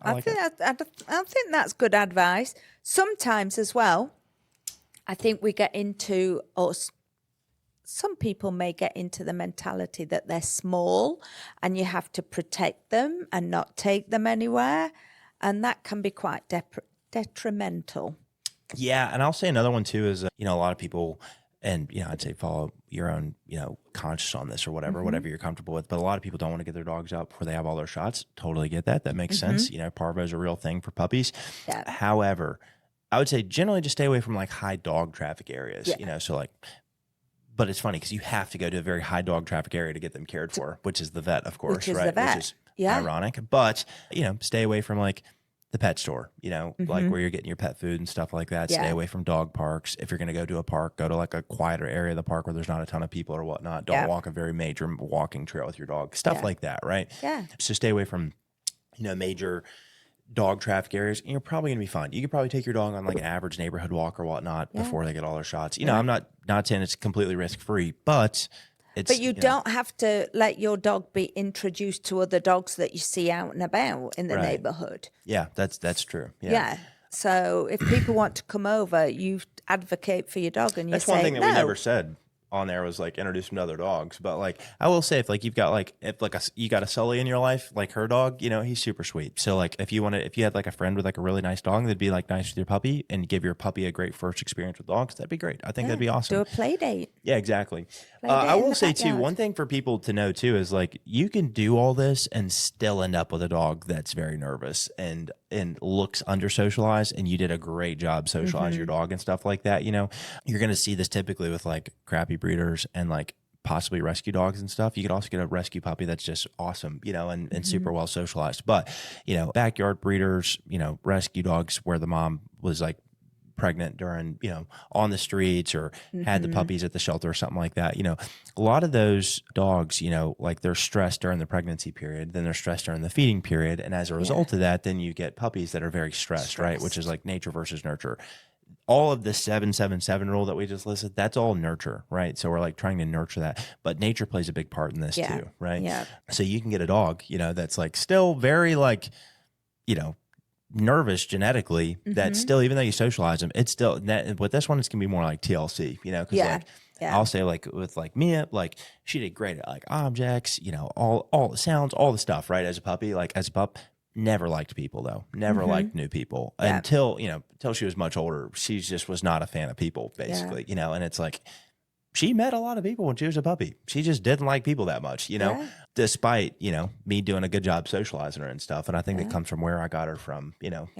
I think that's good advice. Sometimes as well, I think we get into, or some people may get into the mentality that they're small and you have to protect them and not take them anywhere. And that can be quite detrimental. Yeah. And I'll say another one too is, a lot of people, and, I'd say follow your own, conscience on this or whatever you're comfortable with. But a lot of people don't want to get their dogs out before they have all their shots. Totally get that. That makes sense. Parvo is a real thing for puppies. Yeah. However, I would say generally just stay away from like high dog traffic areas, so like, but it's funny because you have to go to a very high dog traffic area to get them cared for, which is the vet, of course, which is right? The vet. Which is ironic, but, stay away from like the pet store, like where you're getting your pet food and stuff like that. Stay away from dog parks. If you're going to go to a park, go to like a quieter area of the park where there's not a ton of people or whatnot. Don't walk a very major walking trail with your dog, stuff like that, right? Yeah. So stay away from, major dog traffic areas, and you're probably going to be fine. You could probably take your dog on like an average neighborhood walk or whatnot before they get all their shots. I'm not saying it's completely risk-free, but But you don't have to let your dog be introduced to other dogs that you see out and about in the neighborhood. Yeah, that's true. Yeah. So if people want to come over, you advocate for your dog and you that's say, one thing that no. we never said on there was like introduce them to other dogs. But like I will say, if like you've got like you got a Sully in your life, like her dog, he's super sweet. So like if you had like a friend with like a really nice dog that'd be like nice with your puppy and give your puppy a great first experience with dogs, that'd be great. I think that'd be awesome. Do a play date. Yeah, exactly. I will say too, one thing for people to know too is like you can do all this and still end up with a dog that's very nervous and looks under socialized, and you did a great job socializing your dog and stuff like that. You're going to see this typically with like crappy breeders and like possibly rescue dogs and stuff. You could also get a rescue puppy that's just awesome, and super well socialized. But, backyard breeders, rescue dogs where the mom was like pregnant during, on the streets or had the puppies at the shelter or something like that. A lot of those dogs, like they're stressed during the pregnancy period, then they're stressed during the feeding period. And as a result of that, then you get puppies that are very stressed, right? Which is like nature versus nurture. All of the 7-7-7 rule that we just listed, that's all nurture, right? So we're like trying to nurture that, but nature plays a big part in this too, right? Yeah. So you can get a dog, that's like still very like, nervous genetically, that still, even though you socialize them, it's still that with this one, it's gonna be more like TLC, because I'll say like with like Mia, like she did great at like objects, all the sounds, all the stuff, right? As a puppy, like as a pup, never liked people though, never liked new people until she was much older. She just was not a fan of people basically, and it's like, she met a lot of people when she was a puppy. She just didn't like people that much, despite, me doing a good job socializing her and stuff. And I think that comes from where I got her from,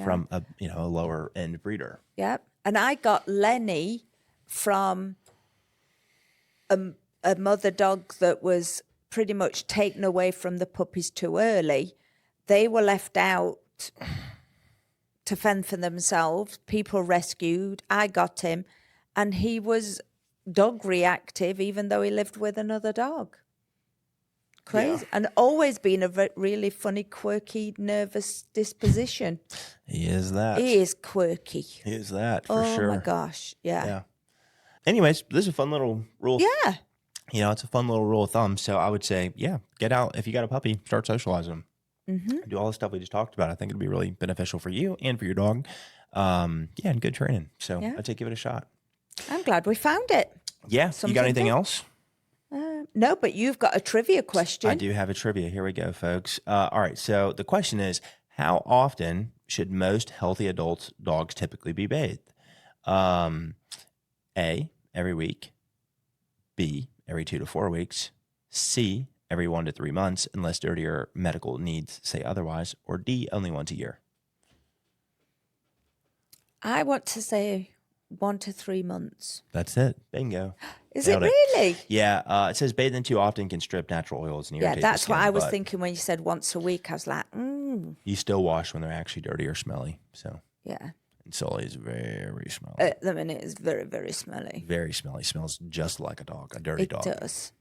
from a lower end breeder. Yep. And I got Lenny from a mother dog that was pretty much taken away from the puppies too early. They were left out to fend for themselves. People rescued. I got him, and he was dog reactive, even though he lived with another dog. Crazy. And always been a really funny, quirky, nervous disposition. He is that. He is quirky. He is that, for sure. Oh, my gosh. Yeah. Anyways, this is a fun little rule. Yeah. It's a fun little rule of thumb. So I would say, get out. If you got a puppy, start socializing them. Do all the stuff we just talked about. I think it'd be really beneficial for you and for your dog. And good training. So I'd say give it a shot. I'm glad we found it. Yeah. You got anything else? No, but you've got a trivia question. I do have a trivia. Here we go, folks. All right. So the question is, how often should most healthy adult dogs typically be bathed? A, every week. B, every 2 to 4 weeks. C, every 1 to 3 months, unless dirty or medical needs say otherwise. Or D, only once a year. I want to say 1 to 3 months. That's it. Bingo. Is it really? Yeah. It says bathing too often can strip natural oils and irritate the that's skin, what I was thinking when you said once a week. I was like, You still wash when they're actually dirty or smelly. So yeah. And Sully is very smelly. At the minute, it's very, very smelly. Very smelly. Smells just like a dog, a dirty dog. It does.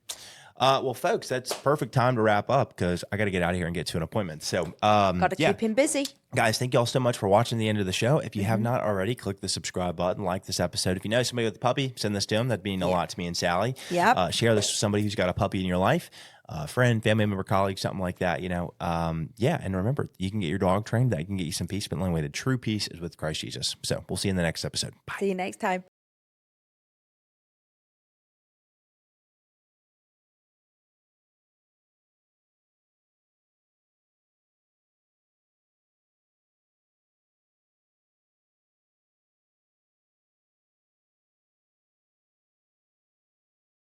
Well, folks, that's perfect time to wrap up because I got to get out of here and get to an appointment. So, got to keep him busy. Guys, thank you all so much for watching the end of the show. If you have not already, click the subscribe button, like this episode. If you know somebody with a puppy, send this to them. That'd mean a lot to me and Sally. Yep. Share this with somebody who's got a puppy in your life. friend, family member, colleague, something like that, yeah. And remember, you can get your dog trained. That can get you some peace, but the only way to true peace is with Christ Jesus. So we'll see you in the next episode. Bye. See you next time.